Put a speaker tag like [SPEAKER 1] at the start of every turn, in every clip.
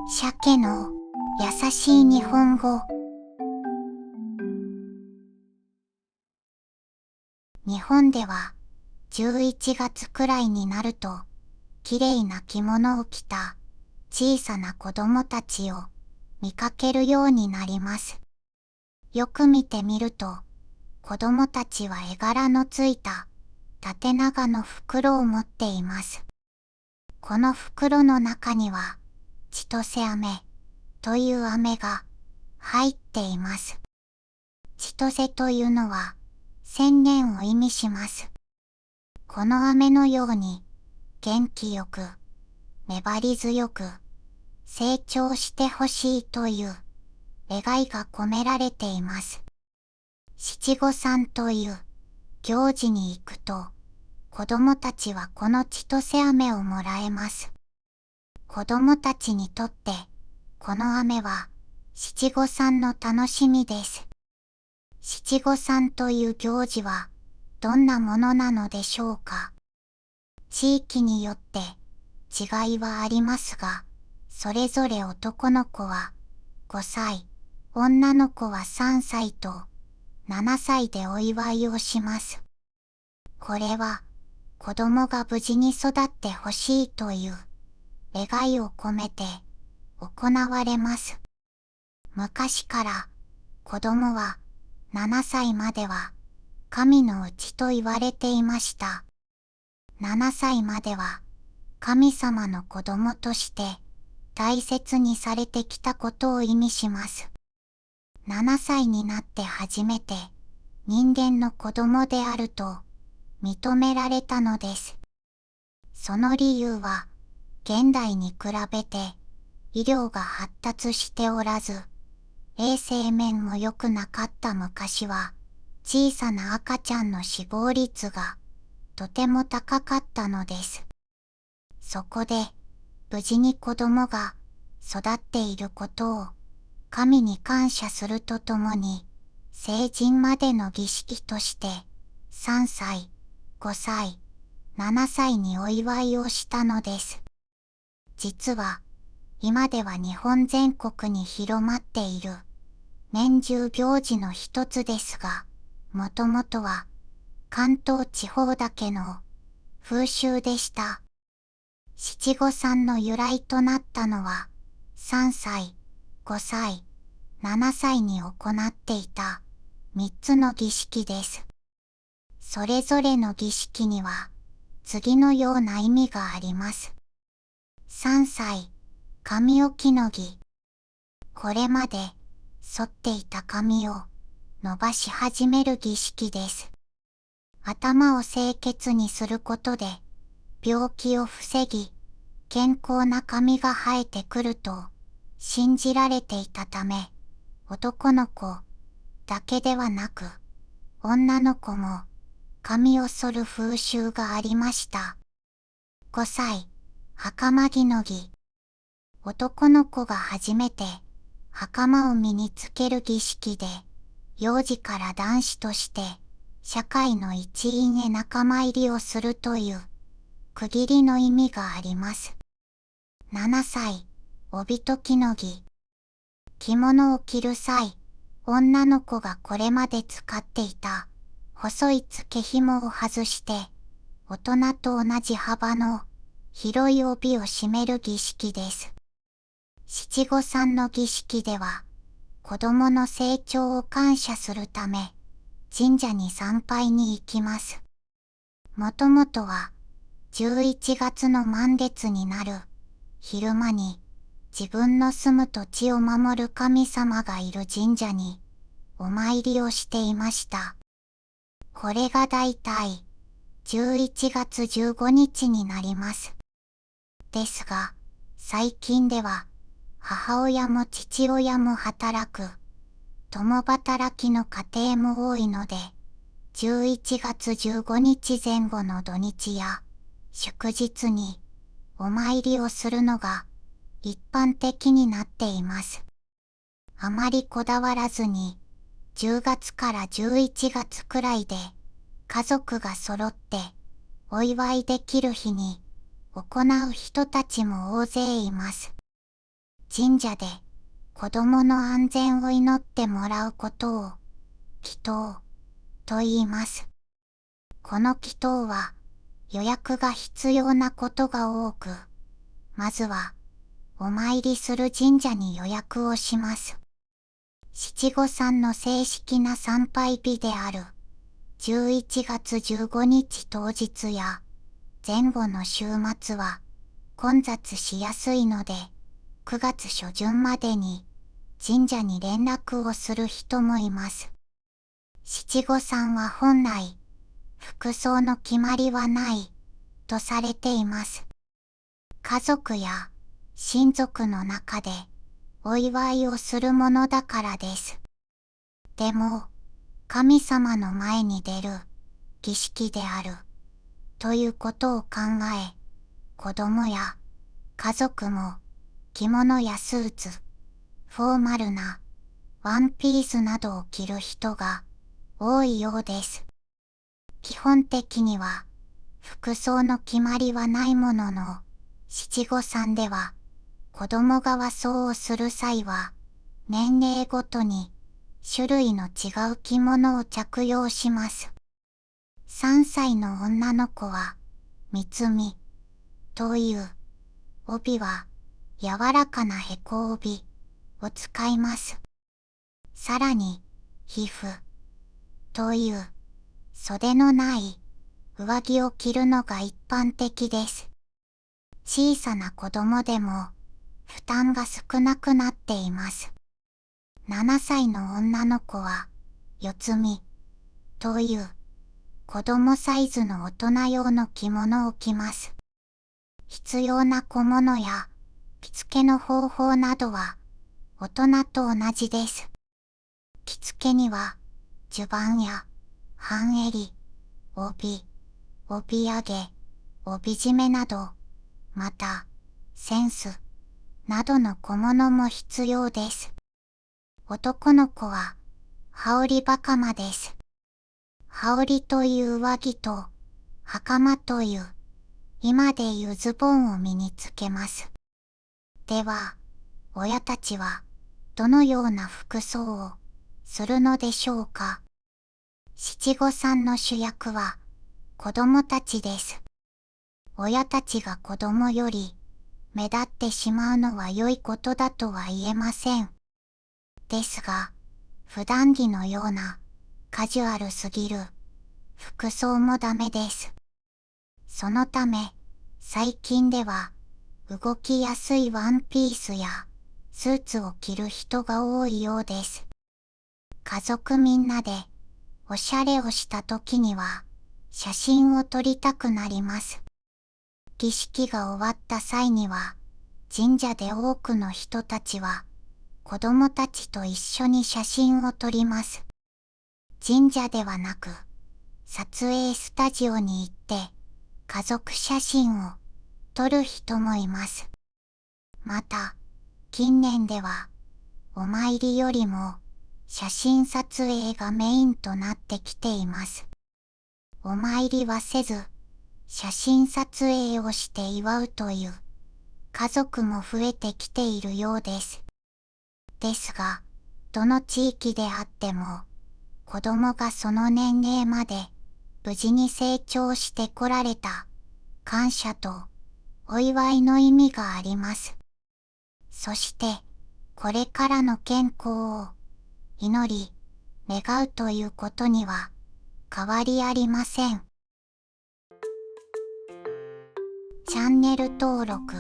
[SPEAKER 1] 鮭の優しい日本語。日本では11月くらいになると、きれいな着物を着た小さな子供たちを見かけるようになります。よく見てみると、子供たちは絵柄のついた縦長の袋を持っています。この袋の中には千歳飴という飴が入っています。千歳というのは千年を意味します。この飴のように元気よく粘り強く成長してほしいという願いが込められています。七五三という行事に行くと、子供たちはこの千歳飴をもらえます。子供たちにとってこの飴は七五三の楽しみです。七五三という行事はどんなものなのでしょうか。地域によって違いはありますが、それぞれ男の子は5歳、女の子は3歳と7歳でお祝いをします。これは子供が無事に育ってほしいという願いを込めて行われます。昔から子供は7歳までは神のうちと言われていました。7歳までは神様の子供として大切にされてきたことを意味します。7歳になって初めて人間の子供であると認められたのです。その理由は現代に比べて医療が発達しておらず、衛生面も良くなかった昔は小さな赤ちゃんの死亡率がとても高かったのです。そこで無事に子供が育っていることを神に感謝するとともに、成人までの儀式として3歳、5歳、7歳にお祝いをしたのです。実は今では日本全国に広まっている年中行事の一つですが、もともとは関東地方だけの風習でした。七五三の由来となったのは3歳、5歳、7歳に行っていた3つの儀式です。それぞれの儀式には次のような意味があります。3歳、髪置きの儀。これまで剃っていた髪を伸ばし始める儀式です。頭を清潔にすることで病気を防ぎ、健康な髪が生えてくると信じられていたため、男の子だけではなく女の子も髪を剃る風習がありました。5歳、袴着の儀。男の子が初めて袴を身につける儀式で、幼児から男子として社会の一員へ仲間入りをするという区切りの意味があります。7歳、帯解きの儀。着物を着る際、女の子がこれまで使っていた細い付け紐を外して、大人と同じ幅の広い帯を締める儀式です。七五三の儀式では、子供の成長を感謝するため、神社に参拝に行きます。もともとは、11月の満月になる昼間に、自分の住む土地を守る神様がいる神社にお参りをしていました。これがだいたい11月15日になります。ですが、最近では母親も父親も働く共働きの家庭も多いので、11月15日前後の土日や祝日にお参りをするのが一般的になっています。あまりこだわらずに、10月から11月くらいで家族が揃ってお祝いできる日に行う人たちも大勢います。神社で子供の安全を祈ってもらうことを祈祷と言います。この祈祷は予約が必要なことが多く、まずはお参りする神社に予約をします。七五三の正式な参拝日である11月15日当日や前後の週末は混雑しやすいので、9月初旬までに神社に連絡をする人もいます。七五三は本来、服装の決まりはないとされています。家族や親族の中でお祝いをするものだからです。でも、神様の前に出る儀式であるということを考え、子供や家族も着物やスーツ、フォーマルなワンピースなどを着る人が多いようです。基本的には服装の決まりはないものの、七五三では子供が和装をする際は年齢ごとに種類の違う着物を着用します。3歳の女の子は三つみという帯は柔らかなへこ帯を使います。さらに皮膚という袖のない上着を着るのが一般的です。小さな子供でも負担が少なくなっています。7歳の女の子は四つみという子供サイズの大人用の着物を着ます。必要な小物や着付けの方法などは大人と同じです。着付けには襦袢や半襟、帯揚げ、帯締めなど、また扇子などの小物も必要です。男の子は羽織袴です。羽織という上着と袴という今でいうズボンを身につけます。では、親たちはどのような服装をするのでしょうか。七五三の主役は子供たちです。親たちが子供より目立ってしまうのは良いことだとは言えません。ですが、普段着のようなカジュアルすぎる服装もダメです。そのため、最近では動きやすいワンピースやスーツを着る人が多いようです。家族みんなでおしゃれをした時には写真を撮りたくなります。儀式が終わった際には神社で多くの人たちは子供たちと一緒に写真を撮ります。神社ではなく撮影スタジオに行って家族写真を撮る人もいます。また、近年ではお参りよりも写真撮影がメインとなってきています。お参りはせず、写真撮影をして祝うという家族も増えてきているようです。ですが、どの地域であっても、子供がその年齢まで無事に成長してこられた感謝とお祝いの意味があります。そして、これからの健康を祈り、願うということには変わりありません。チャンネル登録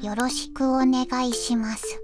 [SPEAKER 1] よろしくお願いします。